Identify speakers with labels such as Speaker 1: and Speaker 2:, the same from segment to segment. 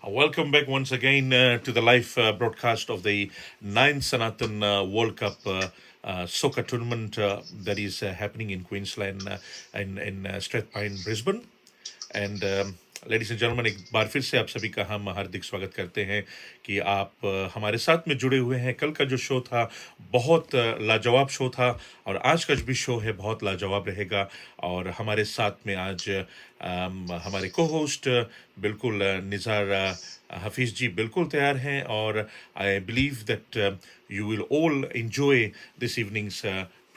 Speaker 1: Welcome back once again to the live broadcast of the ninth Sanatan World Cup soccer tournament that is happening in Queensland in Strathpine, Brisbane. And ladies and gentleman एक बार फिर से आप सभी का हम हार्दिक स्वागत करते हैं कि आप हमारे साथ में जुड़े हुए हैं। कल का जो शो था बहुत लाजवाब शो था और आज का जो भी शो है बहुत लाजवाब रहेगा। और हमारे साथ में आज हमारे को होस्ट बिल्कुल निज़ार हफीज़ जी बिल्कुल तैयार हैं और I believe that you will all enjoy this evening's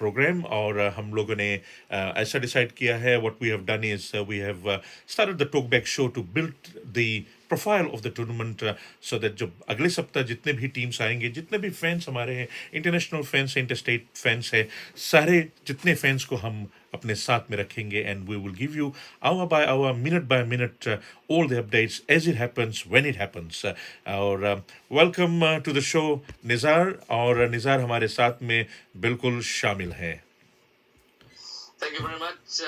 Speaker 1: programme. और हम लोगों ने ऐसा डिसाइड किया है, what we have done is we have started the talk back show to build the profile of the tournament so that जब अगले सप्ताह जितने भी टीम्स आएंगे, जितने भी फैंस हमारे हैं, इंटरनेशनल फैंस हैं, इंटरस्टेट फैंस हैं, सारे जितने फैंस को हम अपने साथ में रखेंगे and we will give you hour by hour, minute by minute all the updates as it happens when it happens। और welcome to the show Nizar. और निज़ार हमारे साथ में बिल्कुल शामिल हैं।
Speaker 2: Thank you very much,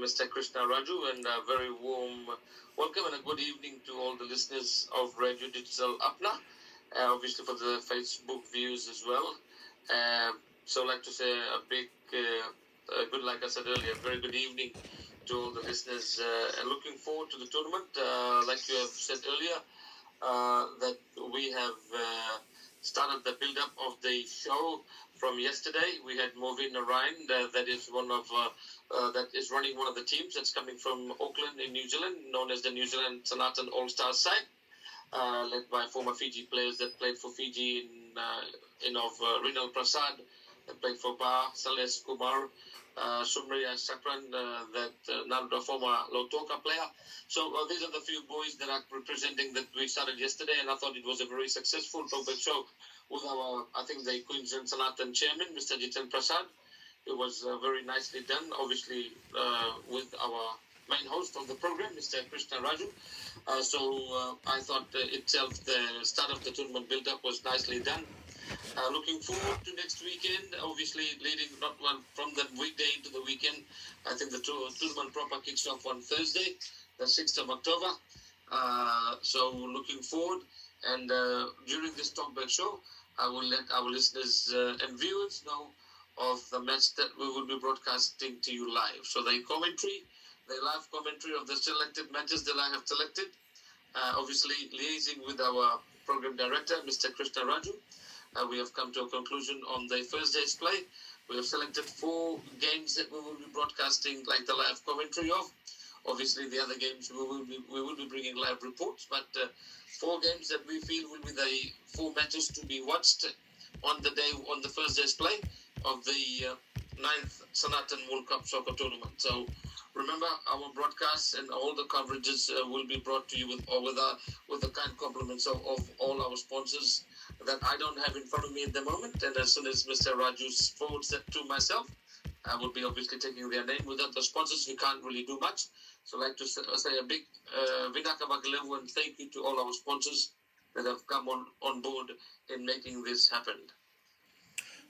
Speaker 2: Mr. Krishna, Raju, and a very warm welcome and a good evening to all the listeners of Radio Digital Apna, obviously for the Facebook views as well. So I'd like to say a big, good, like I said earlier, very good evening to all the listeners and looking forward to the tournament. Like you have said earlier, that we have started the build-up of the show from yesterday. We had Movin Ryan, that is that is running one of the teams that's coming from Auckland in New Zealand, known as the New Zealand Sanatan All-Star side, led by former Fiji players that played for Fiji of Rinal Prasad, that played for Ba, Sales Kumar, Sumriya Sakran, that former Lotoka player. So these are the few boys that are representing that we started yesterday, and I thought it was a very successful talkback show with our, I think, the Queensland Sanatan chairman, Mr. Jitan Prasad. It was very nicely done, obviously, with our main host of the program, Mr. Krishna, Raju. I thought itself, the start of the tournament build-up was nicely done. Looking forward to next weekend, obviously leading not one from the weekday into the weekend. I think the tournament proper kicks off on Thursday, the 6th of October. So looking forward, and during this talkback show, I will let our listeners and viewers know of the match that we will be broadcasting to you live. So the live commentary of the selected matches that I have selected, obviously liaising with our program director, Mr. Krishna Raju. We have come to a conclusion on the Thursday's play. We have selected 4 games that we will be broadcasting like the live commentary of. Obviously, the other games we will be bringing live reports, but 4 games that we feel will be the 4 matches to be watched on the Thursday's play of the 9th Sanatan World Cup soccer tournament. So remember, our broadcasts and all the coverages will be brought to you with the kind compliments of all our sponsors that I don't have in front of me at the moment. And as soon as Mr. Raju forwards that to myself, I will be obviously taking their name. Without the sponsors, we can't really do much. So I'd like to say a big Vinaka Magalevu and thank you to all our sponsors that have come on board in making this happen.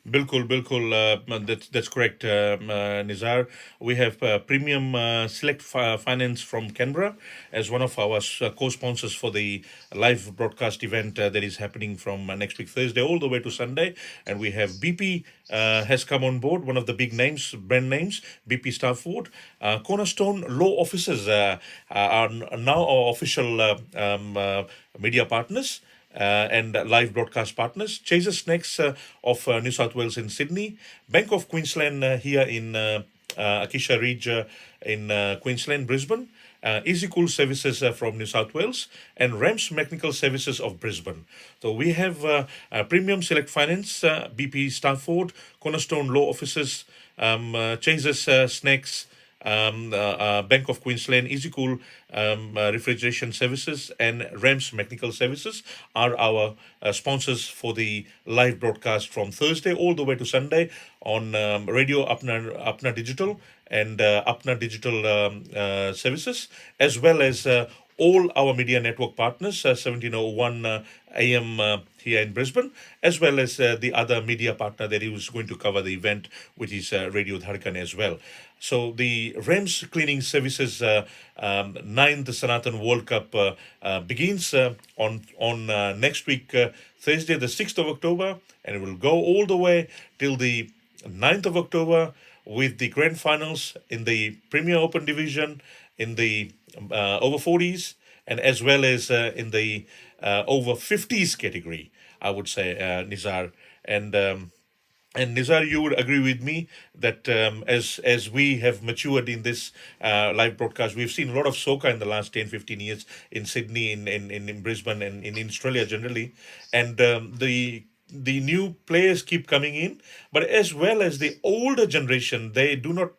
Speaker 1: बिल्कुल बिल्कुल that's correct, Nizar. We have Premium Select Finance from Canberra as one of our co-sponsors for the live broadcast event that is happening from next week Thursday all the way to Sunday. And we have BP has come on board, one of the big names, brand names, BP Stafford. Cornerstone Law Officers are now our official media partners. And live broadcast partners. Chaser Snacks of New South Wales in Sydney, Bank of Queensland here in Akisha Ridge in Queensland, Brisbane, Easy Cool Services from New South Wales, and Rams Mechanical Services of Brisbane. So we have Premium Select Finance, BP Stafford, Cornerstone Law Offices, Chaser Snacks, Bank of Queensland, Easy Cool Refrigeration Services, and Rams Mechanical Services are our sponsors for the live broadcast from Thursday all the way to Sunday on Radio Apna Digital and Apna Digital Services, as well as all our media network partners, 1701 AM here in Brisbane, as well as the other media partner that is going to cover the event, which is Radio Dharkan as well. So the REMS cleaning services 9th Sanatan World Cup begins on next week, Thursday, the 6th of October, and it will go all the way till the 9th of October with the grand finals in the Premier Open Division, in the over 40s, and as well as in the over 50s category, I would say, Nizar. And Nizar, you would agree with me that as we have matured in this live broadcast, we've seen a lot of soca in the last 10, 15 years in Sydney, in Brisbane, and in Australia generally. And the new players keep coming in, but as well as the older generation, they do not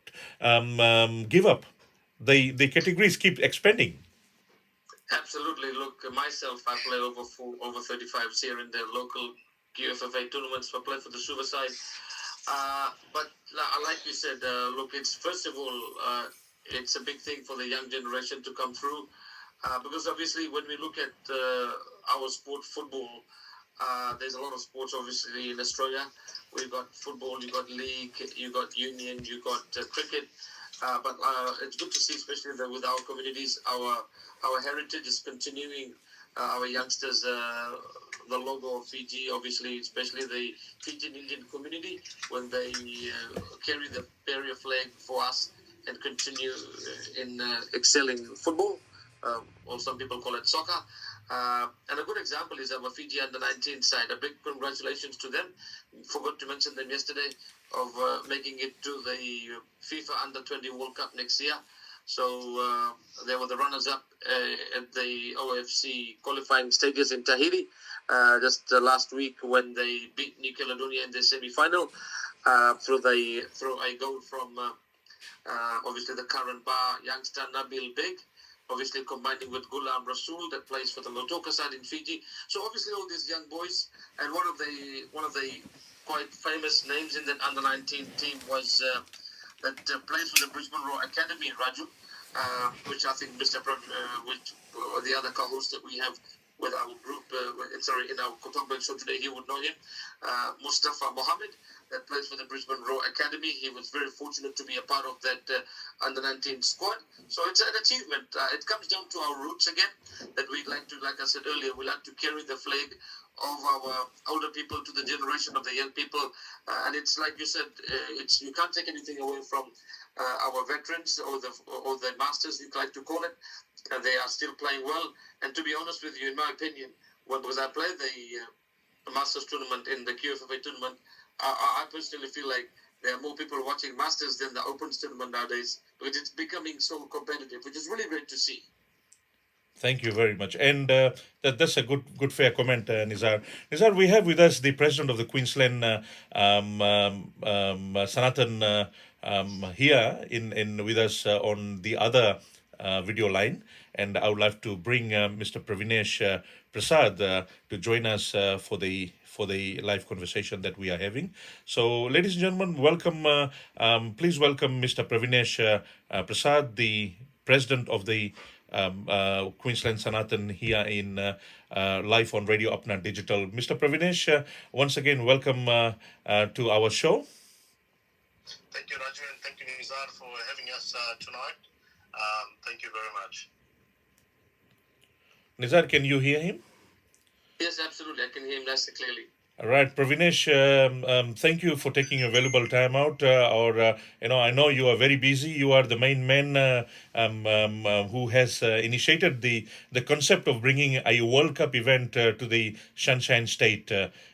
Speaker 1: give up. The categories keep expanding.
Speaker 2: Absolutely. Look, myself, I play over 35s here in the local QFFA tournaments. I play for the Suva side. But like you said, look, it's first of all, it's a big thing for the young generation to come through. Because obviously, when we look at our sport, football, there's a lot of sports obviously in Australia. We've got football, you've got league, you've got union, you've got cricket. But it's good to see, especially that with our communities, our heritage is continuing. Our youngsters, the logo of Fiji, obviously, especially the Fijian Indian community, when they carry the barrier flag for us and continue in excelling football, or some people call it soccer. And a good example is our Fiji under-19 side. A big congratulations to them. Forgot to mention them yesterday of making it to the FIFA Under-20 World Cup next year. So they were the runners-up at the OFC qualifying stages in Tahiti just last week when they beat New Caledonia in the semi-final through a goal from obviously the current bar youngster Nabil Beg, obviously combining with Ghulam Rasul that plays for the Lotoka side in Fiji. So obviously all these young boys, and one of the quite famous names in that under-19 team was that plays for the Brisbane Roar Academy, Raju, which I think Mr. which the other co-host that we have with our group, in our Kotok show today, he would know him, Mustafa Mohammed, that plays for the Brisbane Roar Academy. He was very fortunate to be a part of that under-19 squad. So it's an achievement. It comes down to our roots again, that we'd like to, like I said earlier, we like to carry the flag of our older people to the generation of the young people. And it's like you said, you can't take anything away from our veterans or the masters, you'd like to call it. They are still playing well. And to be honest with you, in my opinion, because I played the Masters tournament in the QFFA tournament, I personally feel like there are more people watching Masters than the Opens tournament nowadays, because it's becoming so competitive, which is really great to see.
Speaker 1: Thank you very much, and that's a good fair comment, Nizar. Nizar, we have with us the president of the Queensland Sanatan here in with us on the other video line, and I would like to bring Mr. Pravinesh Prasad to join us for the live conversation that we are having. So, ladies and gentlemen, welcome. Please welcome Mr. Pravinesh Prasad, the president of the Queensland Sanatan here in live on Radio Apna Digital. Mr. Pravinesh, once again, welcome to our show.
Speaker 3: Thank you, Raju, and thank you, Nizar, for having us tonight. Thank you very much.
Speaker 1: Nizar, can you hear him?
Speaker 2: Yes, absolutely. I can hear him nice and clearly.
Speaker 1: All right, Pravinesh, thank you for taking your valuable time out. I know you are very busy. You are the main man who has initiated the concept of bringing a World Cup event to the Sunshine State.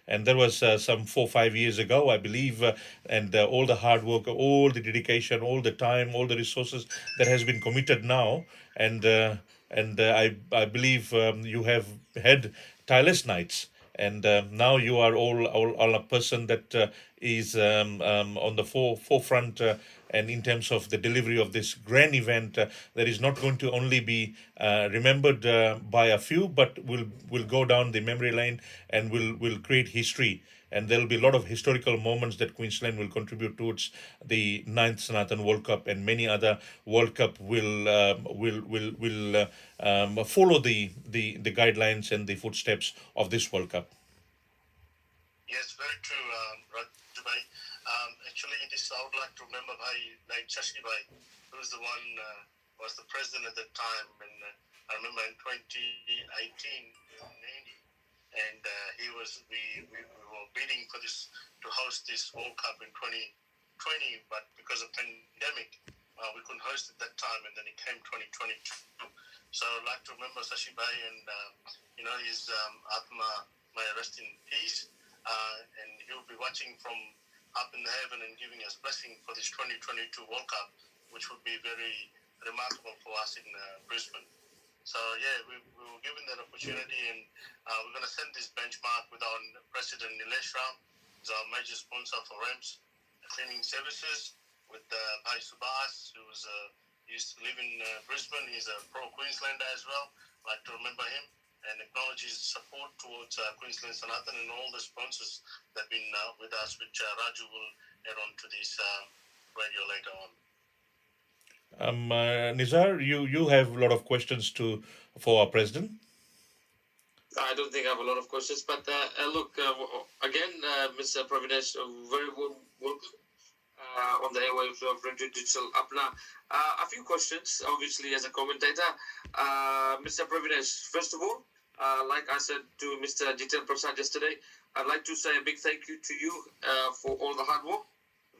Speaker 1: And that was some 4-5 years ago, I believe. And all the hard work, all the dedication, all the time, all the resources that has been committed now. And I believe you have had tireless nights. And now you are all a person that is on the forefront, and in terms of the delivery of this grand event that is not going to only be remembered by a few, but will go down the memory lane and will create history and there'll be a lot of historical moments that Queensland will contribute towards the ninth Sanatan World Cup, and many other World Cup will follow the guidelines and the footsteps of this World Cup.
Speaker 3: Yes, very true, Raju bhai. Actually, this I would like to remember like Shashi bhai, who was the one was the president at that time, and I remember in 2018 in Nandi, and we were bidding for this to host this World Cup in 2020, but because of pandemic, we couldn't host it that time, and then it came 2022. So I'd like to remember Shashi bhai, and his Atma may rest in peace. And he'll be watching from up in the heaven and giving us blessing for this 2022 World Cup, which would be very remarkable for us in Brisbane. So yeah, we were given that opportunity, and we're going to send this benchmark with our President Nilesh Ram, who's our major sponsor for RAMS cleaning services, with Bhai Subhash, who used to live in Brisbane. He's a pro-Queenslander as well. I'd like to remember him and acknowledge his support towards Queensland Sanatan and all the sponsors that have been with us, which Raju will add on to this radio later on.
Speaker 1: Nizar, you have a lot of questions for our president.
Speaker 2: I don't think I have a lot of questions, but look, again, Mr. Pravinesh, very warm welcome on the airwaves of Radio Digital Apna. A few questions, obviously, as a commentator. Mr. Pravinesh, first of all, like I said to Mr. Jitan Prasad yesterday, I'd like to say a big thank you to you for all the hard work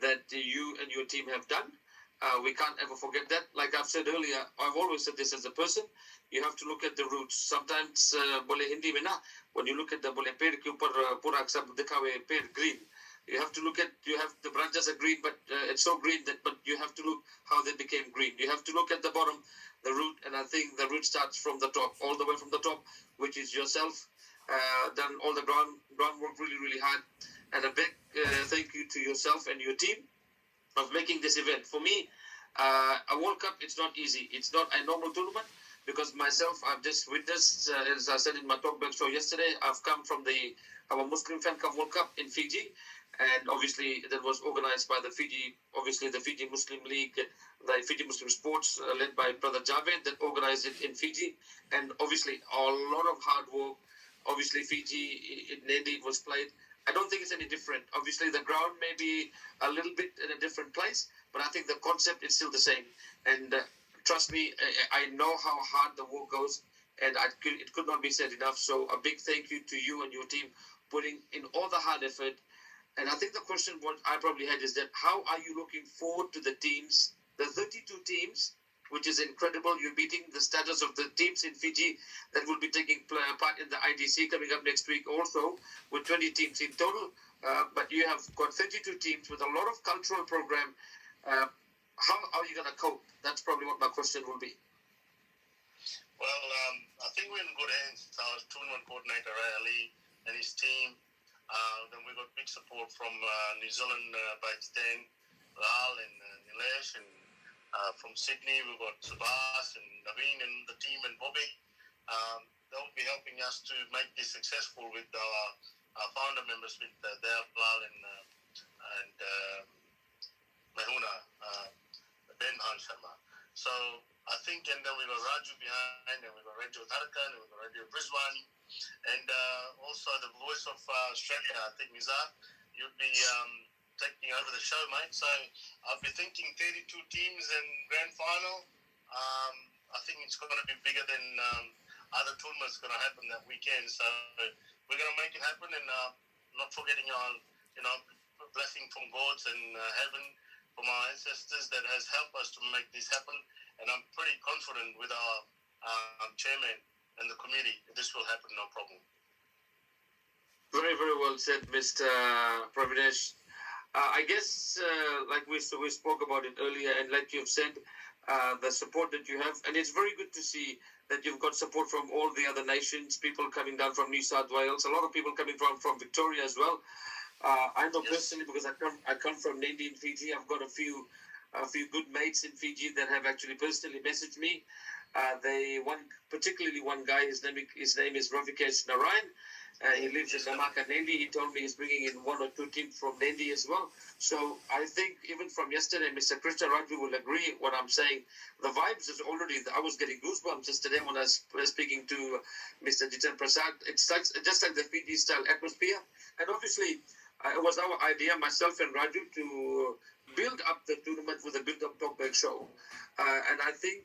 Speaker 2: that you and your team have done. We can't ever forget that. Like I've said earlier, I've always said this as a person, you have to look at the roots. Sometimes, bole Hindi mein na, when you look at the bole ped ke upar pura sab dikhawe ped green. You have the branches are green, but it's so green but you have to look how they became green. You have to look at the bottom, the root, and I think the root starts from the top, all the way from the top, which is yourself. Done all the groundwork really, really hard. And a big thank you to yourself and your team of making this event. For me, a World Cup, it's not easy. It's not a normal tournament, because myself, I've just witnessed, as I said in my talkback show yesterday, I've come from our Muslim Fan Cup World Cup in Fiji. And obviously, that was organized by the Fiji Muslim League, the Fiji Muslim Sports, led by Brother Javed, that organized it in Fiji. And obviously, a lot of hard work. Obviously, Fiji, in Nandi, it was played. I don't think it's any different. Obviously, the ground may be a little bit in a different place, but I think the concept is still the same. And trust me, I know how hard the work goes, and it could not be said enough. So a big thank you to you and your team putting in all the hard effort. And I think the question what I probably had is that how are you looking forward to the teams, the 32 teams, which is incredible. You're beating the status of the teams in Fiji that will be taking part in the IDC coming up next week also, with 20 teams in total. But you have got 32 teams with a lot of cultural program. How are you going to cope? That's probably what my question will be.
Speaker 3: Well, I think we're in good hands. Our tournament coordinator, Ali, and his team. Then we got big support from New Zealand by Stan, Lal, and Nilesh, and from Sydney we've got Subhash and Naveen and the team and Bobby. They'll be helping us to make this successful with our founder members, with Lal and Mehuna, Ben Sharma. So I think, and then we got Raju behind, and we got Raju Tharkan, and we got Raju Brisbane, and also the voice of Australia, I think, Nizar, you'd be taking over the show, mate. So I'll be thinking 32 teams and grand final. I think it's going to be bigger than other tournaments going to happen that weekend. So we're going to make it happen, and not forgetting our, blessing from gods and heaven, from our ancestors that has helped us to make this happen. And I'm pretty confident with our chairman and the committee, this will happen, no problem.
Speaker 2: Very, very well said, Mr. Pravinesh. I guess, like we spoke about it earlier, and like you've said, the support that you have, and it's very good to see that you've got support from all the other nations, people coming down from New South Wales, a lot of people coming from Victoria as well. I know personally, because I come from Nandi in Fiji. I've got a few good mates in Fiji that have actually personally messaged me. Particularly one guy, his name is Ravikesh Narayan, He lives in Namaka, Nandi. He told me he's bringing in 1 or 2 teams from Nandi as well. So I think even from yesterday, Mr. Krishna Raju will agree what I'm saying. The vibes is already, I was getting goosebumps yesterday when I was speaking to Mr. Jitan Prasad. It's just like the Fiji style atmosphere. And obviously, it was our idea, myself and Raju, to build up the tournament with a build-up talkback show. And I think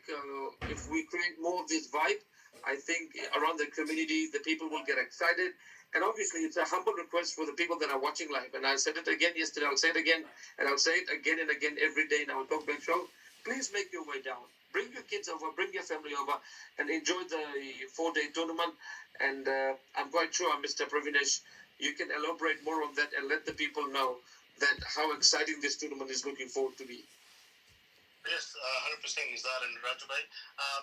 Speaker 2: if we create more of this vibe, I think around the community, the people will get excited. And obviously, it's a humble request for the people that are watching live. And I said it again yesterday, I'll say it again, and I'll say it again and again every day in our talkback show. Please make your way down. Bring your kids over, bring your family over, and enjoy the 4-day tournament. And I'm quite sure, Mr. Pravinesh, you can elaborate more on that and let the people know that how exciting this tournament is looking forward to be.
Speaker 3: Yes, 100% Nizar and Raju bhai.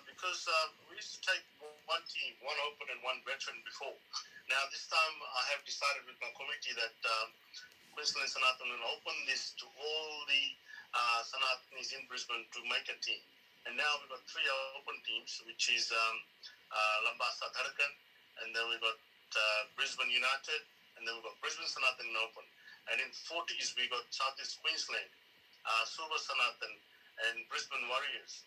Speaker 3: Because we used to take one team, one open and one veteran before. Now this time I have decided with my committee that Queensland Sanatan will open this to all the Sanatanis in Brisbane to make a team. And now we've got 3 open teams, which is Lambasa Dharakan, and then we've got Brisbane United, and then we've got Brisbane Sanatan Open. And in 40s we got Southeast Queensland, Subhash Sanatan, and Brisbane Warriors.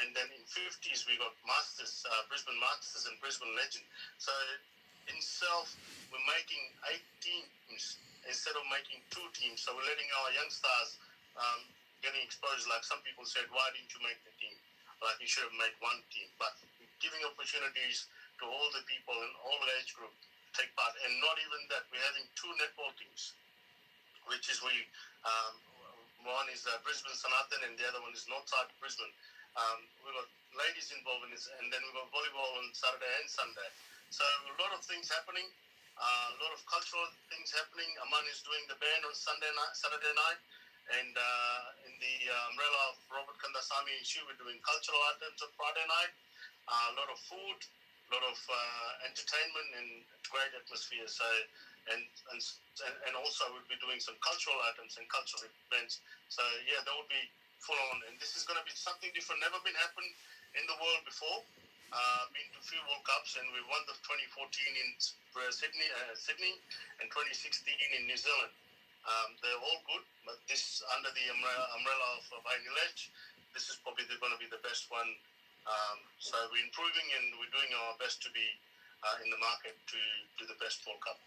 Speaker 3: And then in 50s, we got Masters, Brisbane Masters and Brisbane Legend. So in self, we're making 8 teams instead of making 2 teams. So we're letting our young stars getting exposed. Like some people said, why didn't you make the team? Like you should have made 1 team. But giving opportunities to all the people in all age group to take part. And not even that, we're having 2 netball teams, which is one is Brisbane Sanatan and the other one is Northside Brisbane. We've got ladies involved in this, and then we've got volleyball on Saturday and Sunday. So a lot of things happening, a lot of cultural things happening. Aman is doing the band on Saturday night, and in the umbrella of Robert Kandasamy and she, we're doing cultural items on Friday night. A lot of food, a lot of entertainment, and great atmosphere. So and also we'll be doing some cultural items and cultural events. So yeah, that will be full on, and this is going to be something different, never been happened in the world before. Been to a few World Cups, and we won the 2014 in Sydney, and 2016 in New Zealand. They're all good, but this under the umbrella of Pravinesh, this is probably going to be the best one. So we're improving, and we're doing our best to be in the market to do the best World Cup.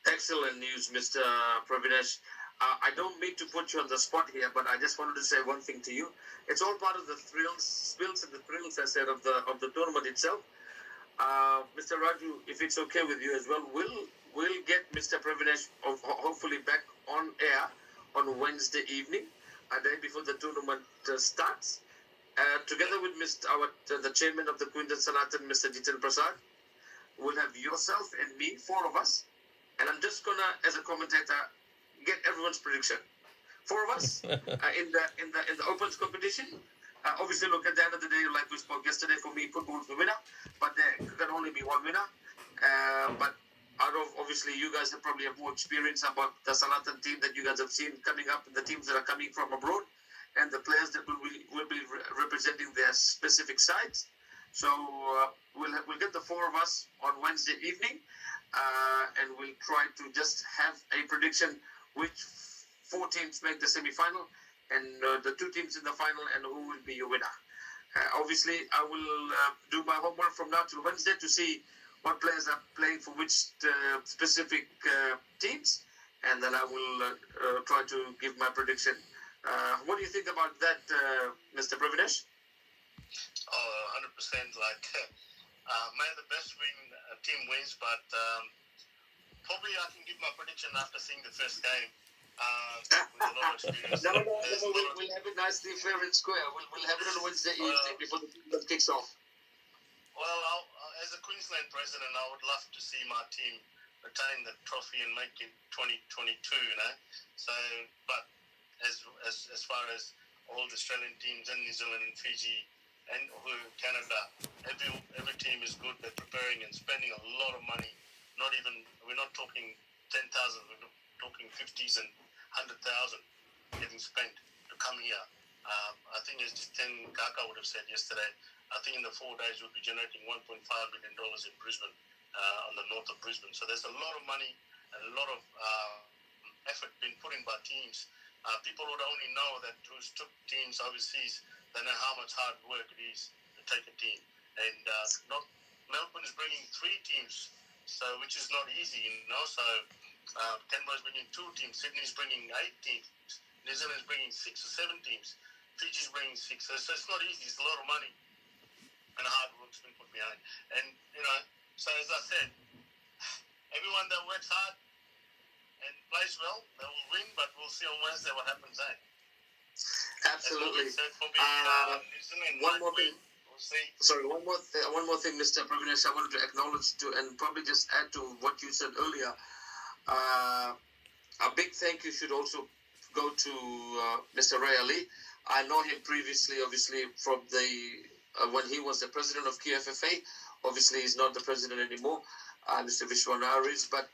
Speaker 2: Excellent news, Mr. Pravinesh. I don't mean to put you on the spot here, but I just wanted to say one thing to you. It's all part of the spills and the thrills, I said, of the tournament itself. Mr. Raju, if it's okay with you as well, we'll get Mr. Pravinesh hopefully back on air on Wednesday evening, a day before the tournament starts, together with the chairman of the Queensland Sanatan, Mr. Jitan Prasad. We'll have yourself and me, 4 of us, and I'm just gonna, as a commentator, get everyone's prediction. 4 of us in the opens competition. Obviously, look, at the end of the day, like we spoke yesterday, for me, football is the winner, but there can only be one winner. But out of, obviously, you guys probably have more experience about the Sanatan team that you guys have seen coming up, and the teams that are coming from abroad, and the players that will be representing their specific sides. So we'll get the 4 of us on Wednesday evening, and we'll try to just have a prediction which 4 teams make the semi-final, and the 2 teams in the final, and who will be your winner. Obviously, I will do my homework from now till Wednesday to see what players are playing for which specific teams, and then I will try to give my prediction. What do you think about that, Mr. Pravinesh?
Speaker 3: 100%. Like, may the best team wins, but probably I can give my prediction after seeing the first game. With a lot of experience.
Speaker 2: We'll have it nicely fair and square. We'll have it on Wednesday evening before the tournament kicks off.
Speaker 3: Well, as a Queensland president, I would love to see my team retain the trophy and make it 2022. So, but as far as all the Australian teams and New Zealand and Fiji and Canada, every team is good. They're preparing and spending a lot of money. We're not talking 10,000. We're talking 50s and 100,000 getting spent to come here. I think as Jen Kaka would have said yesterday, I think in the 4 days we'll be generating $1.5 million in Brisbane on the north of Brisbane. So there's a lot of money and a lot of effort being put in by teams. People would only know that who's took teams overseas, they know how much hard work it is to take a team. And not Melbourne is bringing 3 teams, so which is not easy, So Canberra is bringing 2 teams, Sydney is bringing 8 teams, New Zealand is bringing 6 or 7 teams, Fiji is bringing 6. So it's not easy. It's a lot of money and hard work's been put behind. And so as I said, everyone that works hard and plays well, they will win. But we'll see on Wednesday what happens there.
Speaker 2: Absolutely.
Speaker 3: For me, New Zealand
Speaker 2: one more thing.
Speaker 3: We'll see.
Speaker 2: Sorry, one more thing, Mr. Pravinesh, I wanted to acknowledge and probably just add to what you said earlier. A big thank you should also go to Mr. Ray Ali. I know him previously, obviously, from when he was the president of QFFA. Obviously, he's not the president anymore, Mr. Vishwanath is, but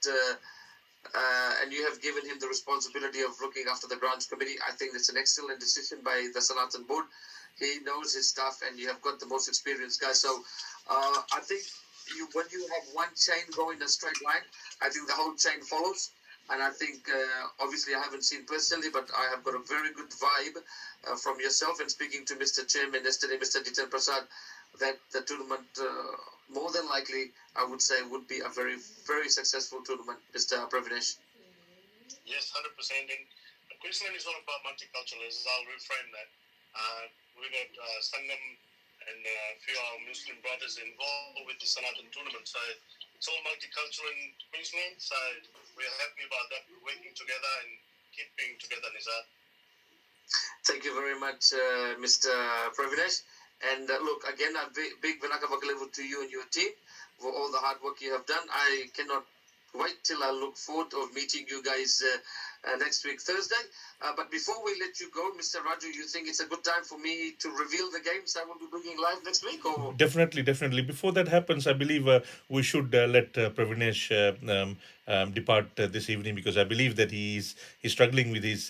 Speaker 2: and you have given him the responsibility of looking after the grants committee. I think it's an excellent decision by the Sanatan board. He knows his stuff, and you have got the most experienced guy. So I think when you have one chain going in a straight line, I think the whole chain follows. And I think, obviously, I haven't seen personally, but I have got a very good vibe from yourself and speaking to Mr. Chairman yesterday, Mr. Prasad, that the tournament, more than likely, I would say, would be a very, very successful tournament, Mr. Pravinesh.
Speaker 3: Yes, 100%. And Queensland is all about multiculturalism. I'll reframe that. We got Sangam and a few of our Muslim brothers involved with the Sanatan tournament. So it's all multicultural in Queensland. So we're happy about that. We're working together and keeping together, Nizar.
Speaker 2: Thank you very much, Mr. Pravinesh. And look, again, a big Vinakavakalevu to you and your team for all the hard work you have done. I cannot wait till I look forward of meeting you guys next week, Thursday. But before we let you go, Mr. Raju, you think it's a good time for me to reveal the games I will be bringing live next week? Or?
Speaker 1: Definitely. Before that happens, I believe we should let Pravinesh depart this evening, because I believe that he's struggling with his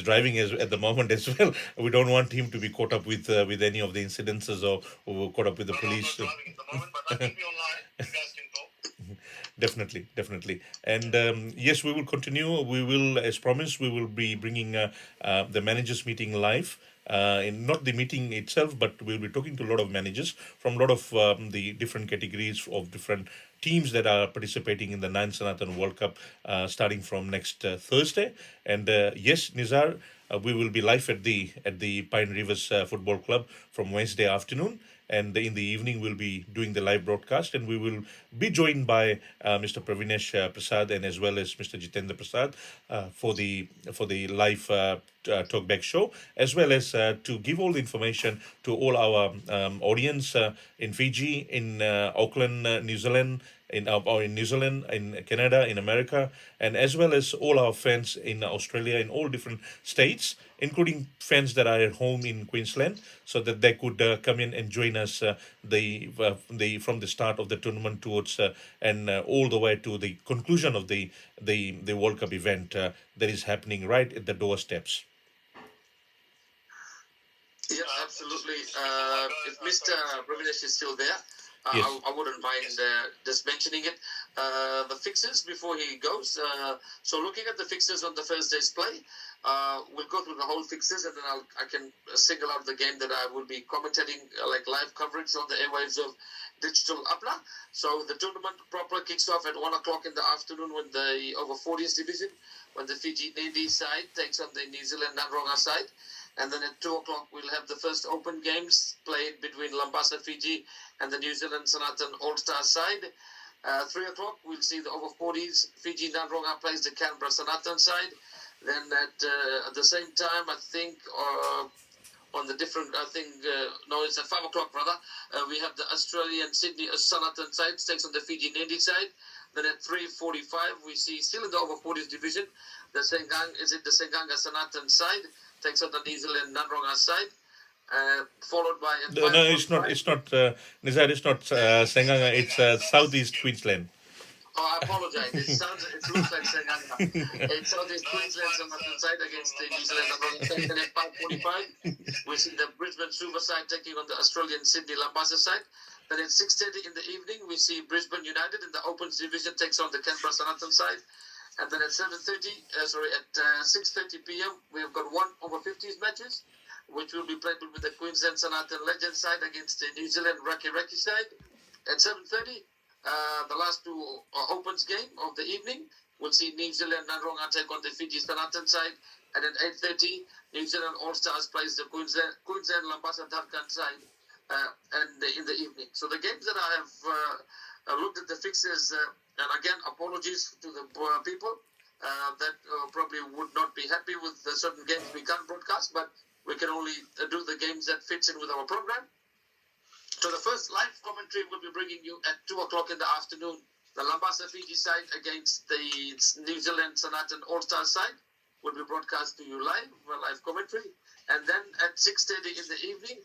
Speaker 1: driving at the moment as well. We don't want him to be caught up with any of the incidences or caught up with the police.
Speaker 3: I'm not driving at the moment, but I can be online. You guys can talk.
Speaker 1: Definitely. And yes, we will continue. We will, as promised, we will be bringing the managers meeting live. In not the meeting itself, but we'll be talking to a lot of managers from a lot of the different categories of different teams that are participating in the 9th Sanatan World Cup starting from next Thursday. And yes, Nizar, we will be live at the Pine Rivers Football Club from Wednesday afternoon. And in the evening, we'll be doing the live broadcast, and we will be joined by Mr. Pravinesh Prasad and as well as Mr. Jitendra Prasad for the live talkback show, as well as to give all the information to all our audience in Fiji, in Auckland, New Zealand, in New Zealand, in Canada, in America, and as well as all our fans in Australia, in all different states, including fans that are at home in Queensland, so that they could come in and join us from the start of the tournament towards and all the way to the conclusion of the World Cup event that is happening right at the doorsteps.
Speaker 2: Yeah, absolutely. If Mr. Pravinesh is still there,
Speaker 1: Yes.
Speaker 2: I wouldn't mind just mentioning it. The fixtures before he goes. So looking at the fixtures on the Thursday's play, we'll go through the whole fixtures, and then I can single out the game that I will be commentating, like live coverage on the airwaves of Digital Apna. So the tournament proper kicks off at 1 o'clock in the afternoon with the over 40s division, when the Fiji Navy side takes on the New Zealand Nadronga side. And then at 2 o'clock, we'll have the first open games played between Lambasa, Fiji, and the New Zealand Sanatan All-Star side. 3 o'clock, we'll see the over 40s. Fiji Nadronga plays the Canberra Sanatan side. Then at the same time, I think, on the different, it's at 5 o'clock, brother. We have the Australian Sydney Sanatan side, takes on the Fiji Navy side. Then at 3:45, we see, still in the over 40s division, the Senganga Sanatan side takes on the New Zealand Nadronga side, followed by...
Speaker 1: No, it's not, Nizar, it's not Senganga, it's Southeast Queensland.
Speaker 2: Oh, I apologize. It looks like Senganga. It's Southeast Queensland Sanatan side against the New Zealand Nadronga side. Then at 5:45, we see the Brisbane Suva side taking on the Australian Sydney Lambasa side. Then at 6:30 in the evening, we see Brisbane United in the Opens division takes on the Canberra Sanatan side. And then at 6:30 p.m., we've got 1/50s matches, which will be played with the Queensland Sanatan Legends side against the New Zealand Raki side. At 7:30, the last two Opens game of the evening, we'll see New Zealand Nanronga take on the Fiji Sanatan side. And at 8:30, New Zealand All Stars plays the Queensland Lambasa Tarkan side and in the evening. So the games that I have looked at the fixtures, and again, apologies to the people that probably would not be happy with certain games we can't broadcast, but we can only do the games that fits in with our program. So the first live commentary we'll be bringing you at 2 o'clock in the afternoon. The Lambasa Fiji side against the New Zealand Sanatan All-Stars side will be broadcast to you live commentary. And then at 6:30 in the evening,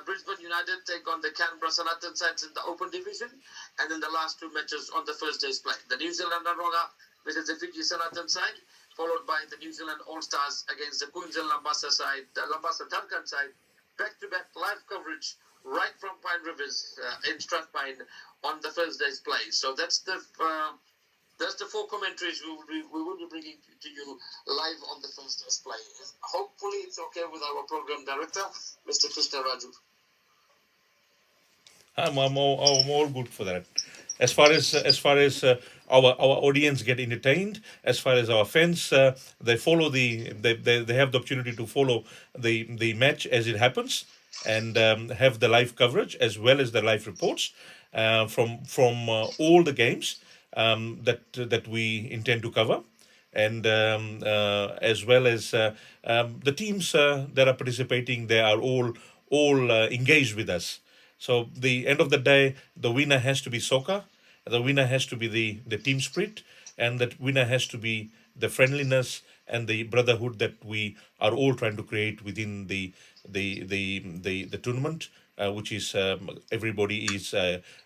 Speaker 2: Brisbane United take on the Canberra Sanatan sides in the Open Division. And then the last two matches on the first day's play. The New Zealand Nanronga versus the Fiji Sanatan side, followed by the New Zealand All-Stars against the Queensland Lambasa side, the Lambasa Tarkan side. Back-to-back live coverage right from Pine Rivers in Strathpine on the first day's play. So that's the four commentaries we will be bringing to you live on the first day's play. Hopefully it's okay with our program director, Mr. Krishna Raju.
Speaker 1: I'm all good for that. As far as our audience get entertained, as far as our fans, they follow they have the opportunity to follow the match as it happens, and have the live coverage as well as the live reports from all the games that we intend to cover, and as well as the teams that are participating. They are all engaged with us. So the end of the day, the winner has to be soccer. The winner has to be the team spirit, and that winner has to be the friendliness and the brotherhood that we are all trying to create within the tournament, which is everybody is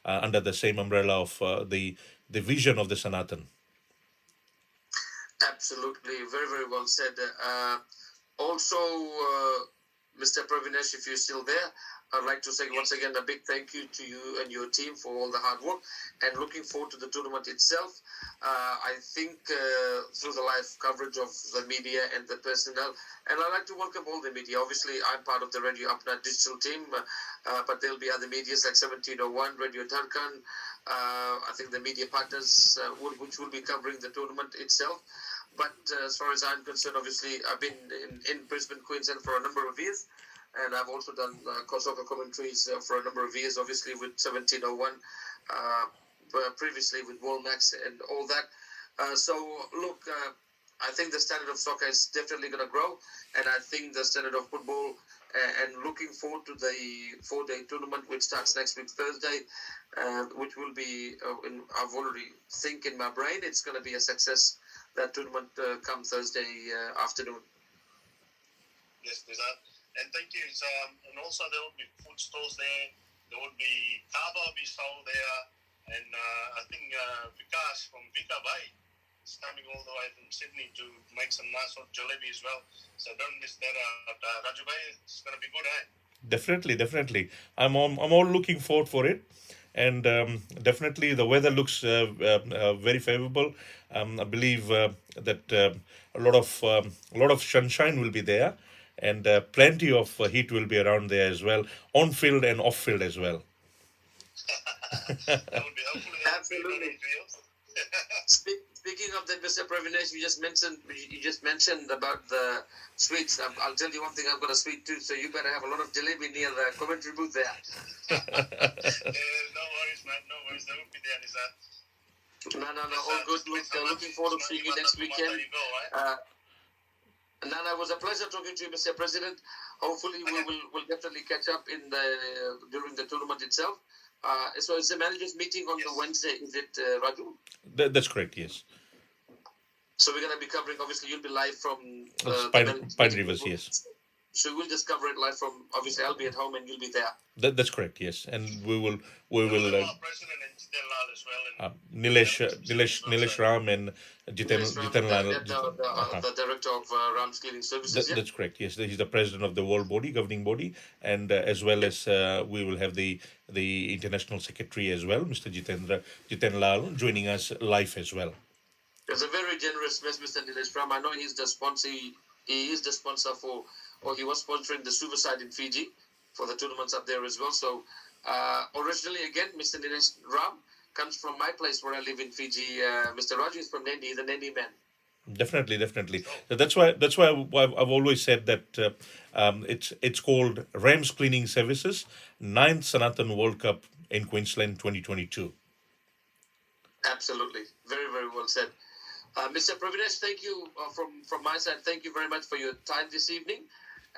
Speaker 1: under the same umbrella of the vision of the Sanatan.
Speaker 2: Absolutely, very, very well said. Also, Mr. Pravinesh, if you're still there, I'd like to say once again a big thank you to you and your team for all the hard work, and looking forward to the tournament itself. I think through the live coverage of the media and the personnel, and I'd like to welcome all the media. Obviously, I'm part of the Radio Apna digital team, but there'll be other medias like 1701, Radio Tarkan. I think the media partners which will be covering the tournament itself. But as far as I'm concerned, obviously, I've been in Brisbane, Queensland for a number of years. And I've also done soccer commentaries for a number of years, obviously with 1701, previously with Walmax and all that. So, look, I think the standard of soccer is definitely going to grow. And I think the standard of football, and looking forward to the 4-day tournament, which starts next week, Thursday, which will be, I've already think in my brain, it's going to be a success, that tournament come Thursday afternoon.
Speaker 3: Yes, Nizar. And thank you. And also there will be food stores there. There will be kava will be sold there. And I think Vikas from Vika Bay is coming all the way from Sydney to make some nice hot jalebi as well. So don't miss that out. Raju Bay, it's going to be good, eh?
Speaker 1: Definitely. I'm all looking forward for it. And definitely the weather looks very favorable. I believe that a lot of sunshine will be there. And plenty of heat will be around there as well, on field and off field as well.
Speaker 3: That would be hopefully
Speaker 2: Absolutely. Speaking of that, Mr. Pravinesh, you just mentioned about the sweets. I'll tell you one thing. I've got a sweet tooth, so you better have a lot of jalebi near the commentary booth there.
Speaker 3: No worries, man. No worries. That would be there, Nizar.
Speaker 2: No. All good. Looking forward to seeing you next weekend. Nana, it was a pleasure talking to you, Mr. President. Hopefully, we'll definitely catch up during the tournament itself. So it's the managers' meeting on the Wednesday, is it, Raju?
Speaker 1: That's correct, yes.
Speaker 2: So we're going to be covering, obviously, you'll be live from
Speaker 1: Pine Rivers, yes.
Speaker 2: So we'll just cover it live from, obviously, I'll be at home and you'll be there.
Speaker 1: That's correct, yes. And we will.
Speaker 3: President and Stella as well, and
Speaker 1: Nilesh Ram and
Speaker 2: Nilesh Ram,
Speaker 1: Jiten Lal.
Speaker 2: the director of Ram's Cleaning Services.
Speaker 1: That's correct. Yes, he's the president of the world body, governing body, and as well as we will have the international secretary as well, Mr. Jiten Lal, joining us live as well.
Speaker 2: It's a very generous Mr. Nilesh Ram. I know he's the sponsor. He is the sponsor for, or he was sponsoring the Suicide in Fiji for the tournaments up there as well. So originally, again, Mr. Nilesh Ram comes from my place where I live in Fiji. Mr. Raju is from Nendi, the Nendi man.
Speaker 1: Definitely. So that's why I've always said that it's called Rams Cleaning Services, 9th Sanatan World Cup in Queensland 2022.
Speaker 2: Absolutely, very well said, Mr. Pravinesh. Thank you from my side. Thank you very much for your time this evening,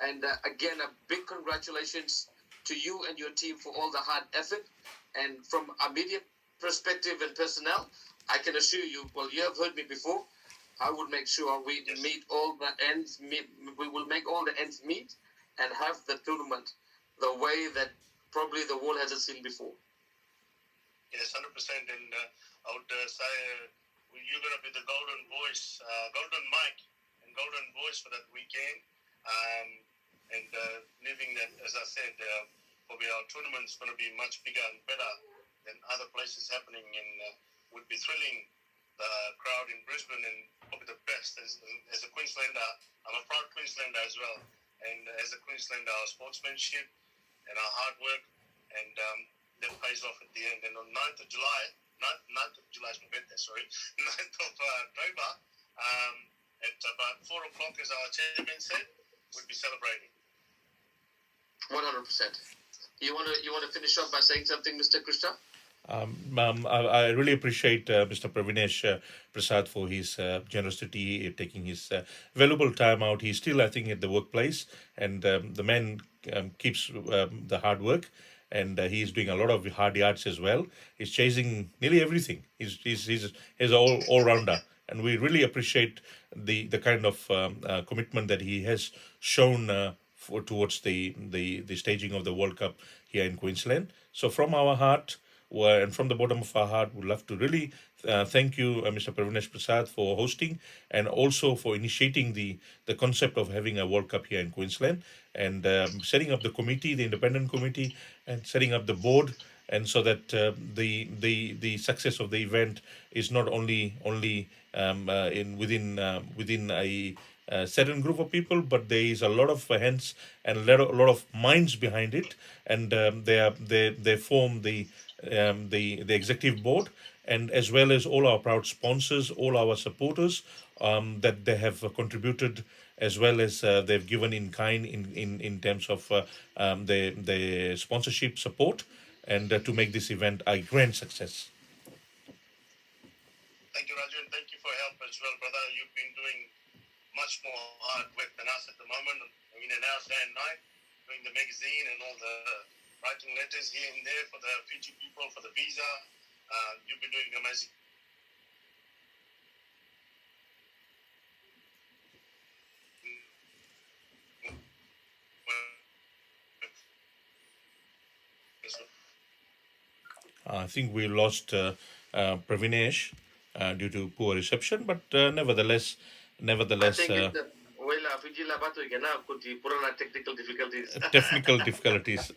Speaker 2: and again a big congratulations to you and your team for all the hard effort. And from a media perspective and personnel, I can assure you. Well, you have heard me before. I will make sure we meet all the ends. We will make all the ends meet and have the tournament the way that probably the world hasn't seen before.
Speaker 3: Yes, 100%. And I would say you're going to be the golden voice, golden mic, and golden voice for that weekend. And leaving that, as I said, probably our tournament's going to be much bigger and better than other places happening, and would be thrilling the crowd in Brisbane, and probably the best. As a Queenslander, I'm a proud Queenslander as well. And as a Queenslander, our sportsmanship and our hard work, and that pays off at the end. And on 9th of July, 9th of July is my birthday, sorry, 9th of October, at about 4 o'clock, as our chairman said, we'd be celebrating.
Speaker 2: 100%. You want to finish off by saying something, Mr. Krishna?
Speaker 1: I really appreciate Mr. Pravinesh Prasad for his generosity, taking his valuable time out. He's still, I think, at the workplace, and the man keeps the hard work, and he's doing a lot of hard yards as well. He's chasing nearly everything. He's all rounder, and we really appreciate the kind of commitment that he has shown towards the staging of the World Cup here in Queensland. So from our heart, and from the bottom of our heart, we'd love to really thank you, Mr. Pravinesh Prasad, for hosting and also for initiating the concept of having a World Cup here in Queensland, and setting up the committee, the independent committee, and setting up the board, and so that the success of the event is not only within a certain group of people, but there is a lot of hands and a lot of minds behind it, and they form the executive board, and as well as all our proud sponsors, all our supporters that they have contributed, as well as they've given in kind in terms of their sponsorship support, and to make this event a grand success.
Speaker 3: Thank you, Raju, and thank you for your help as well, brother. You've been doing much more hard work than us at the moment, in and out, day and night, doing the magazine and all the writing letters here and there for the Fiji people, for the visa. You've been doing amazing.
Speaker 1: I think we lost Pravinesh due to poor reception, but nevertheless.
Speaker 2: I think Fiji la bato ikena kuti purana technical difficulties.
Speaker 1: Technical difficulties.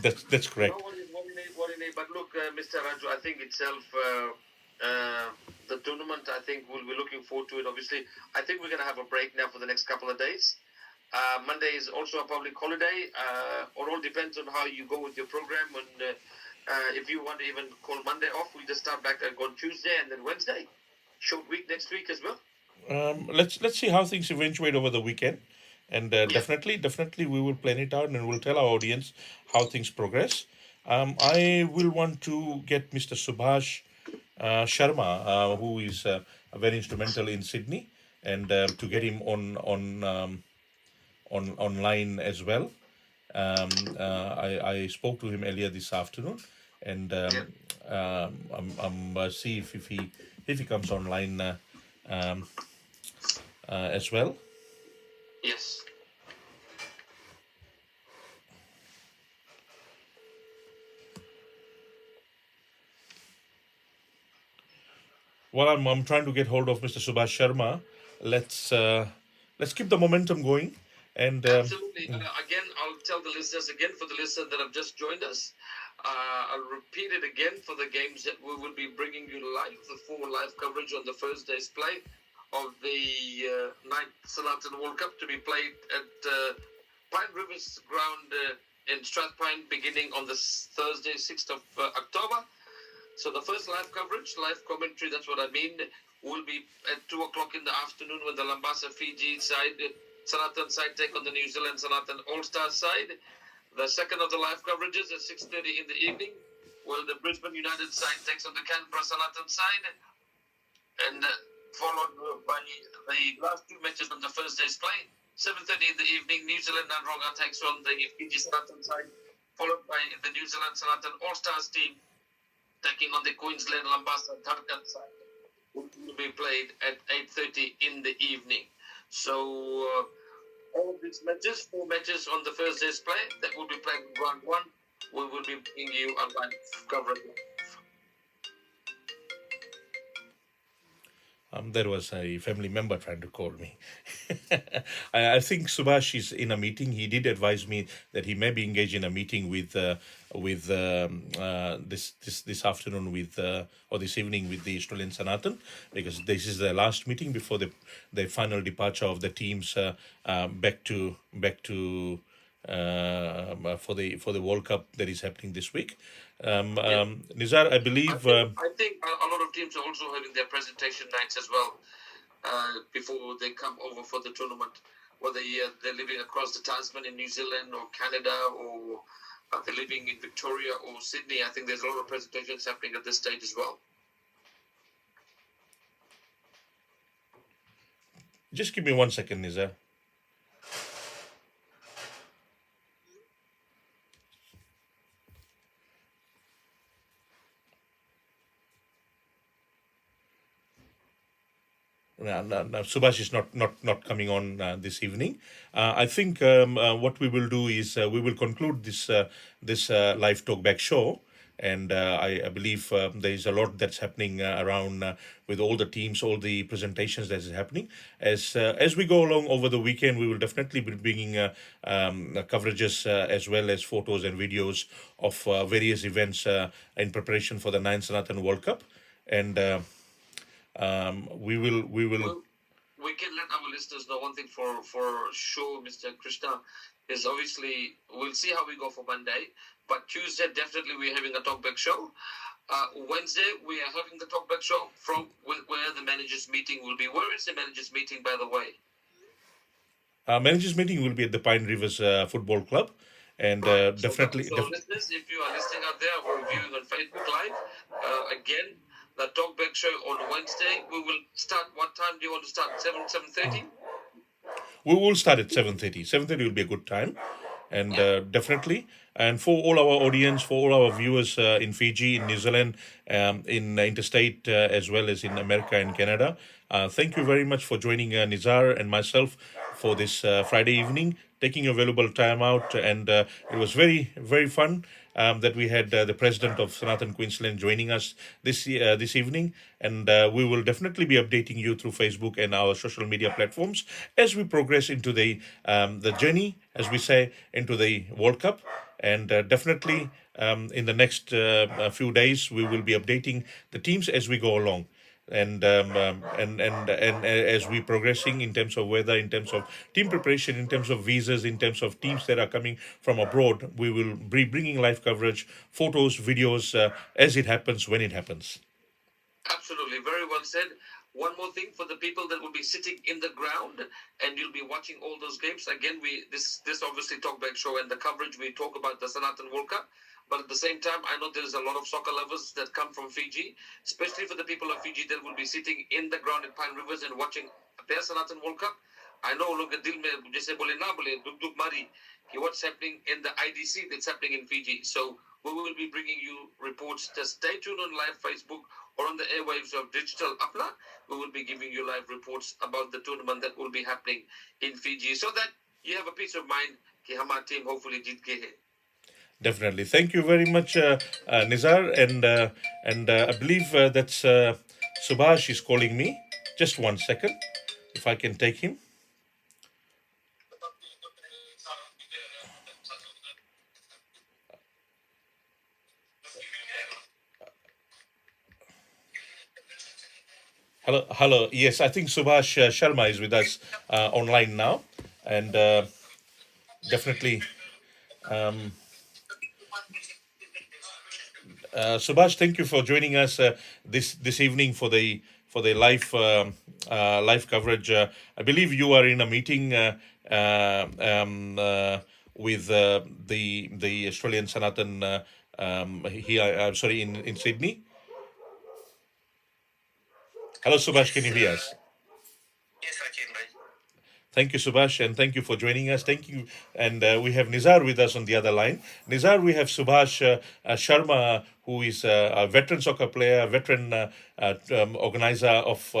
Speaker 1: That's correct.
Speaker 2: No worry. But look, Mr. Raju, I think itself, the tournament, I think we'll be looking forward to it. Obviously, I think we're going to have a break now for the next couple of days. Monday is also a public holiday. It all depends on how you go with your program. And if you want to even call Monday off, we'll just start back on Tuesday and then Wednesday. Short week next week as well.
Speaker 1: Let's see how things eventuate over the weekend, and definitely we will plan it out, and we'll tell our audience how things progress. I will want to get Mr. Subhash Sharma, who is very instrumental in Sydney, and to get him on online as well. I spoke to him earlier this afternoon, and I'm see if he comes online as well.
Speaker 2: Yes.
Speaker 1: Well, I'm trying to get hold of Mr. Subhash Sharma. Let's keep the momentum going. And
Speaker 2: Absolutely. Again, I'll tell the listeners again, for the listeners that have just joined us. I'll repeat it again for the games that we will be bringing you live, the full live coverage on the first day's play of the ninth Sanatan World Cup to be played at Pine Rivers Ground in Strathpine beginning on this Thursday, 6th of October. So the first live coverage, live commentary, that's what I mean, will be at 2 o'clock in the afternoon when the Lambasa Fiji side, Sanatan side take on the New Zealand Sanatan All-Star side. The second of the live coverages at 6:30 in the evening, where the Brisbane United side takes on the Canberra Sanatan side. And followed by the last two matches on the first day's play. 7:30 in the evening, New Zealand Nanronga takes on the Fiji Sanatan side, followed by the New Zealand Sanatan All-Stars team taking on the Queensland Lambasa Tarkan side, which will be played at 8:30 in the evening. So all of these matches, 4 matches on the first day's play, that will be played in round 1. We will be bringing you a live coverage.
Speaker 1: There was a family member trying to call me. I think Subhash is in a meeting. He did advise me that he may be engaged in a meeting with this afternoon with or this evening with the Australian Sanatan, because this is the last meeting before the final departure of the teams back to for the World Cup that is happening this week. Nizar, I believe.
Speaker 2: I think a lot of teams are also having their presentation nights as well before they come over for the tournament. Whether they're living across the Tasman in New Zealand or Canada, or they're living in Victoria or Sydney, I think there's a lot of presentations happening at this stage as well.
Speaker 1: Just give me 1 second, Nizar. Now, Subhash is not coming on this evening. I think what we will do is we will conclude this live talkback show, and I believe there is a lot that's happening around with all the teams, all the presentations that is happening. As we go along over the weekend, we will definitely be bringing coverages as well as photos and videos of various events in preparation for the 9th Sanatan World Cup, and. We will.
Speaker 2: Well, we can let our listeners know one thing for sure, Mr. Krishna, is obviously we'll see how we go for Monday, but Tuesday definitely we're having a talkback show. Wednesday we are having the talkback show from where the managers meeting will be. Where is the managers meeting, by the way?
Speaker 1: Managers meeting will be at the Pine Rivers Football Club, and definitely.
Speaker 2: So listeners, if you are listening out there or viewing on Facebook Live, again. The talkback show on Wednesday. We will start. What time do you want to start? 7:30.
Speaker 1: We will start at 7:30. 7:30 will be a good time, and definitely. And for all our audience, for all our viewers in Fiji, in New Zealand, in interstate, as well as in America and Canada, thank you very much for joining Nizar and myself for this Friday evening, taking your valuable time out, and it was very, very fun. That we had the president of Sanatan Queensland joining us this evening, and we will definitely be updating you through Facebook and our social media platforms as we progress into the journey, as we say, into the World Cup, and definitely in the next few days we will be updating the teams as we go along. And as we progressing in terms of weather, in terms of team preparation, in terms of visas, in terms of teams that are coming from abroad, we will be bringing live coverage, photos, videos as it happens, when it happens.
Speaker 2: Absolutely, very well said. One more thing for the people that will be sitting in the ground and you'll be watching all those games. Again, this obviously talkback show and the coverage, we talk about the Sanatan World Cup. But at the same time, I know there's a lot of soccer lovers that come from Fiji, especially for the people of Fiji that will be sitting in the ground at Pine Rivers and watching their Sanatan World Cup. I know look at jaise bole na bole duk mari what's happening in the IDC that's happening in Fiji. So we will be bringing you reports. Just stay tuned on live Facebook or on the airwaves of Digital Apna. We will be giving you live reports about the tournament that will be happening in Fiji, so that you have a peace of mind कि हमारा team hopefully जीत के है.
Speaker 1: Definitely. Thank you very much, Nizar. And I believe that's Subhash is calling me. Just 1 second, if I can take him. Hello, hello. Yes, I think Subhash Sharma is with us online now, and definitely, Subhash. Thank you for joining us this evening for the live coverage. I believe you are in a meeting with the Australian Sanatan here. I'm sorry, in Sydney. Hello, Subhash. Can you hear us?
Speaker 3: Yes, I can, mate.
Speaker 1: Thank you, Subhash, and thank you for joining us. Thank you. And we have Nizar with us on the other line. Nizar, we have Subhash Sharma, who is a veteran soccer player, veteran organizer of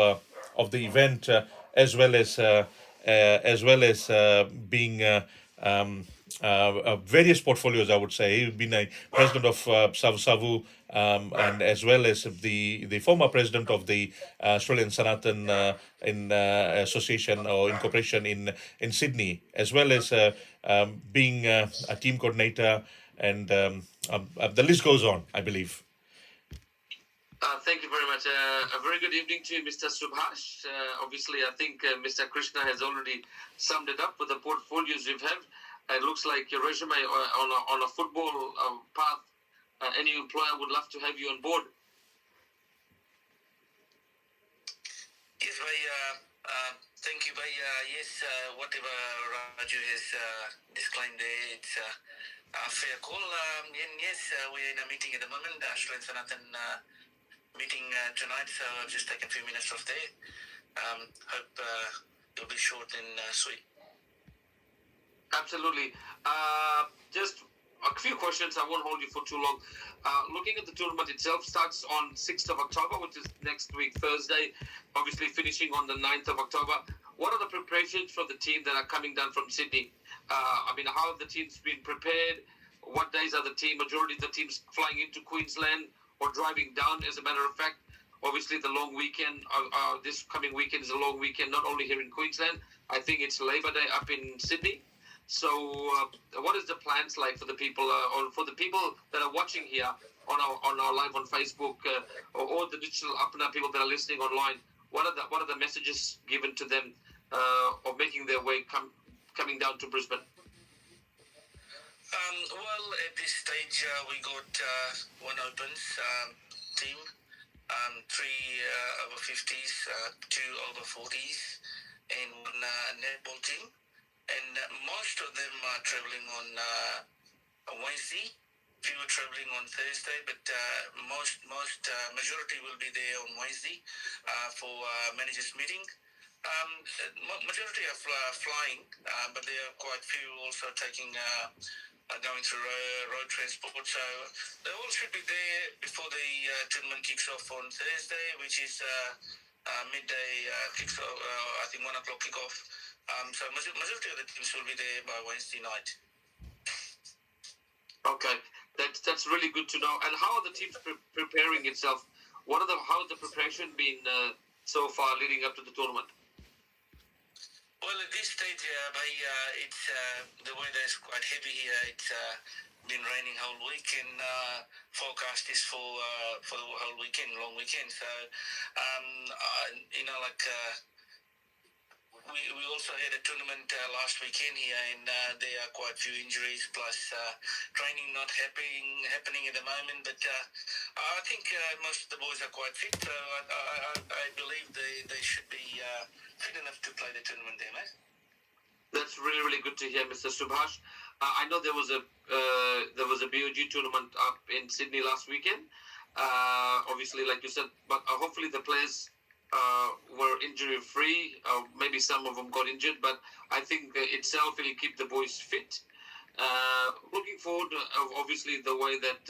Speaker 1: the event, as well as being various portfolios, I would say. He's been a president of Savusavu, and as well as the former president of the Australian Sanatan Association or Incorporation in Sydney, as well as being a team coordinator, and the list goes on, I believe.
Speaker 2: Thank you very much. A very good evening to you, Mr. Subhash. Obviously, I think Mr. Krishna has already summed it up with the portfolios you've had. It looks like your resume on a football path. Any employer would love to have you on board.
Speaker 3: Yes, thank you, yes, whatever Raju has disclaimed there, it's a fair call. And yes, we're in a meeting at the moment, the Australian Sanatan meeting tonight, so I've just taken a few minutes off there. Hope it'll be short and sweet.
Speaker 2: Absolutely. Just a few questions. I won't hold you for too long. Looking at the tournament itself, starts on 6th of October, which is next week, Thursday, obviously finishing on the 9th of October. What are the preparations for the team that are coming down from Sydney? How have the teams been prepared? What days are the majority of the teams flying into Queensland or driving down, as a matter of fact? Obviously, the long weekend, this coming weekend is a long weekend, not only here in Queensland. I think it's Labor Day up in Sydney. So, what is the plans like for the people, or for the people that are watching here on our live on Facebook, or the digital Apna people that are listening online? What are the messages given to them of making their way coming down to Brisbane?
Speaker 3: Well, at this stage, we got one opens team, 3 over 50s, 2 over 40s, and one netball team. And most of them are travelling on Wednesday. Few are travelling on Thursday, but majority will be there on Wednesday for managers meeting. Majority are flying, but there are quite few also taking going through road transport. So they all should be there before the tournament kicks off on Thursday, which is midday kicks off. I think 1 o'clock kickoff. So majority of the teams will be there by Wednesday night.
Speaker 2: Okay, that's really good to know. And how are the teams preparing itself? How has the preparation been so far leading up to the tournament?
Speaker 3: Well, at this stage, it's the weather is quite heavy here. It's been raining whole week, and forecast is for the whole weekend, long weekend. So, we also had a tournament last weekend here, and there are quite a few injuries, plus training not happening at the moment. But I think most of the boys are quite fit, so I believe they should be fit enough to play the tournament there, mate.
Speaker 2: That's really, really good to hear, Mr. Subhash. I know there was a BOG tournament up in Sydney last weekend. Obviously, like you said, but hopefully the players were injury-free. Maybe some of them got injured, but I think itself will keep the boys fit. Looking forward, obviously, the way that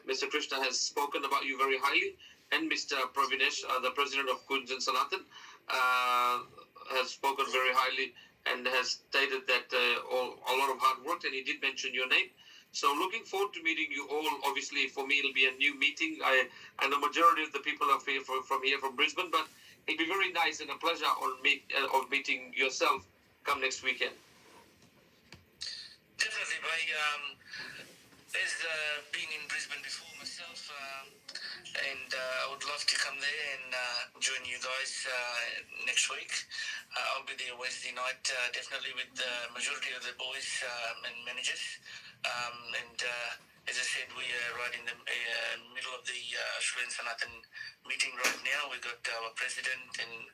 Speaker 2: Mr. Krishna has spoken about you very highly, and Mr. Pravinesh, the president of Queensland Sanatan, has spoken very highly and has stated that a lot of hard work, and he did mention your name. So looking forward to meeting you all. Obviously, for me, it'll be a new meeting. I know majority of the people are here from Brisbane, but it'll be very nice and a pleasure of meeting yourself come next weekend.
Speaker 3: Definitely, bhai. As been in Brisbane before myself, and I would love to come there and join you guys next week. I'll be there Wednesday night, definitely with the majority of the boys and managers. And as I said, we are right in the middle of the Australian Sanatan meeting right now. We've got our president and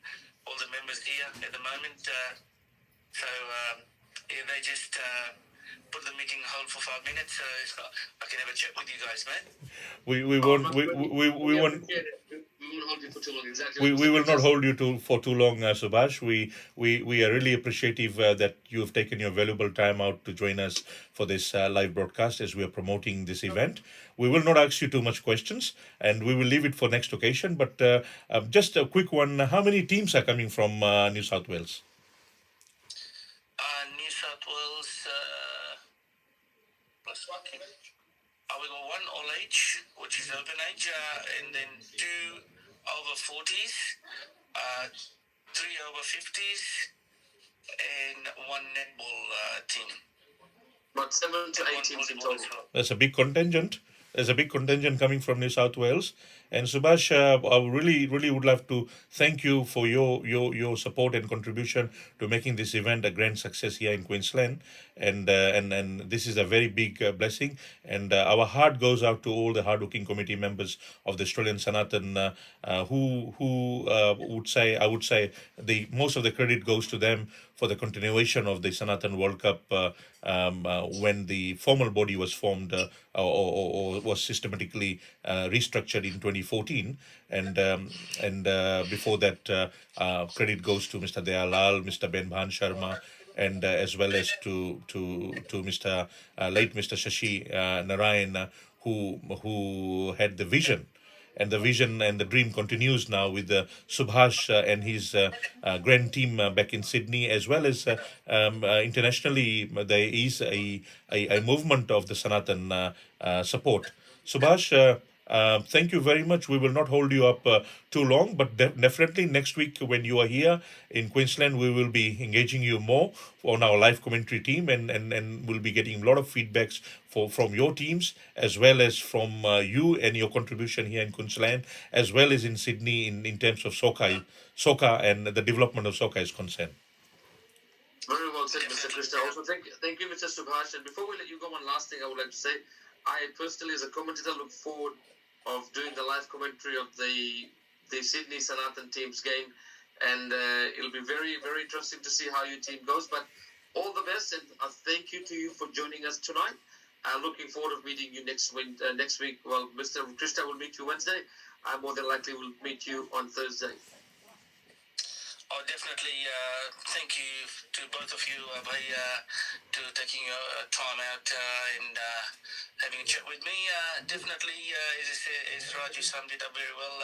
Speaker 3: all the members here at the moment. Yeah, they just put the meeting hold for 5 minutes, so I can have a chat with you guys, man.
Speaker 1: We won't we won't
Speaker 2: hold you for too long. Exactly.
Speaker 1: we will not hold you for too long, Subhash. We are really appreciative that you have taken your valuable time out to join us for this live broadcast as we are promoting this event. We will not ask you too much questions, and we will leave it for next occasion. But just a quick one: how many teams are coming from New South Wales?
Speaker 3: New South Wales plus one. We got one all age, which is open age, and then two over 40s, three over 50s, and one netball team.
Speaker 2: About 7 to 8 teams in total.
Speaker 1: That's a big contingent. There's a big contingent coming from New South Wales. And Subhash, I really would love to thank you for your support and contribution to making this event a grand success here in Queensland. And this is a very big blessing. And our heart goes out to all the hardworking committee members of the Australian Sanatan, who I would say the most of the credit goes to them for the continuation of the Sanatan World Cup when the formal body was formed or was systematically restructured in 2014, and before that, credit goes to Mr. Dayalal, Mr. Benbhan Sharma, and as well as to Mr. Late Mr. Shashi Narayan, who had the vision. And the vision and the dream continues now with Subhash and his grand team back in Sydney, as well as internationally. There is a movement of the Sanatan support. Subhash, thank you very much. We will not hold you up too long, but definitely next week when you are here in Queensland, we will be engaging you more on our live commentary team, and we'll be getting a lot of feedbacks from your teams, as well as from you and your contribution here in Queensland, as well as in Sydney in terms of soccer and the development of soccer is concerned.
Speaker 2: Very well said, Mr. Krishna. Also, thank you, Mr. Subhash. And before we let you go, one last thing I would like to say. I personally, as a commentator, look forward of doing the live commentary of the Sydney Sanatan team's game, and it'll be very, very interesting to see how your team goes. But all the best, and thank you to you for joining us tonight. Looking forward to meeting you next week. Well, Mr. Krishna will meet you Wednesday. I more than likely will meet you on Thursday.
Speaker 3: Oh, definitely. Thank you to both of you, to taking your time out and having a chat with me. Definitely, as Raju summed it up very well,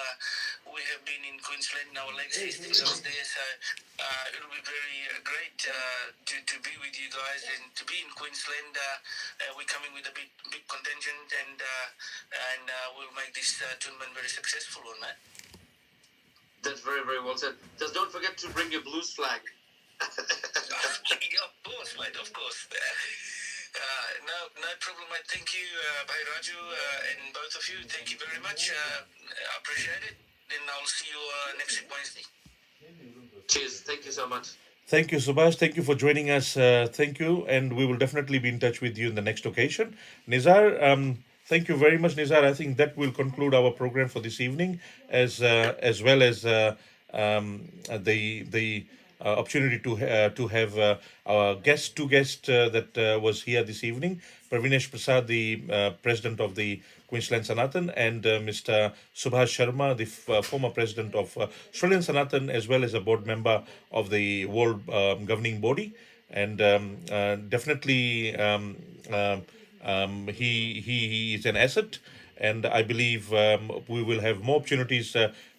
Speaker 3: we have been in Queensland in our legacy goes there, so it'll be very great to be with you guys and to be in Queensland. We're coming with a big contingent, and we'll make this tournament very successful on that.
Speaker 2: That's very, very well said. Just don't forget to bring your Blues flag.
Speaker 3: Of course, mate, of course. No problem, mate. Thank you, Raju, and both of you. Thank you very much. I appreciate it. And I'll see you next Wednesday.
Speaker 2: Cheers. Thank you so much.
Speaker 1: Thank you, Subhash. Thank you for joining us. Thank you. And we will definitely be in touch with you in the next occasion. Nizar, thank you very much, Nizar. I think that will conclude our program for this evening, as well as the opportunity to have our two guests that was here this evening, Pravinesh Prasad, the president of the Queensland Sanatan, and Mr. Subhash Sharma, the former president of Australian Sanatan, as well as a board member of the World Governing Body, and definitely. He is an asset, and I believe we will have more opportunities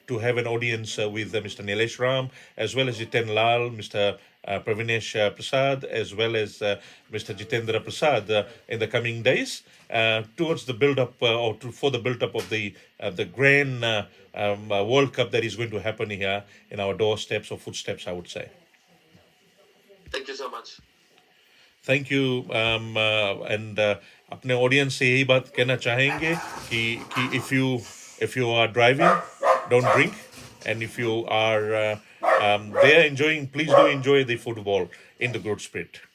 Speaker 1: to have an audience with Mr. Nilesh Ram, as well as Jiten Lal, Mr. Pravinesh Prasad, as well as Mr. Jitendra Prasad in the coming days towards the build-up for the build-up of the grand World Cup that is going to happen here in our doorsteps or footsteps, I would say.
Speaker 2: Thank you so much.
Speaker 1: Thank you and अपने audience से यही बात कहना चाहेंगे कि if you are driving don't drink and if you are they are enjoying please do enjoy the football in the good spirit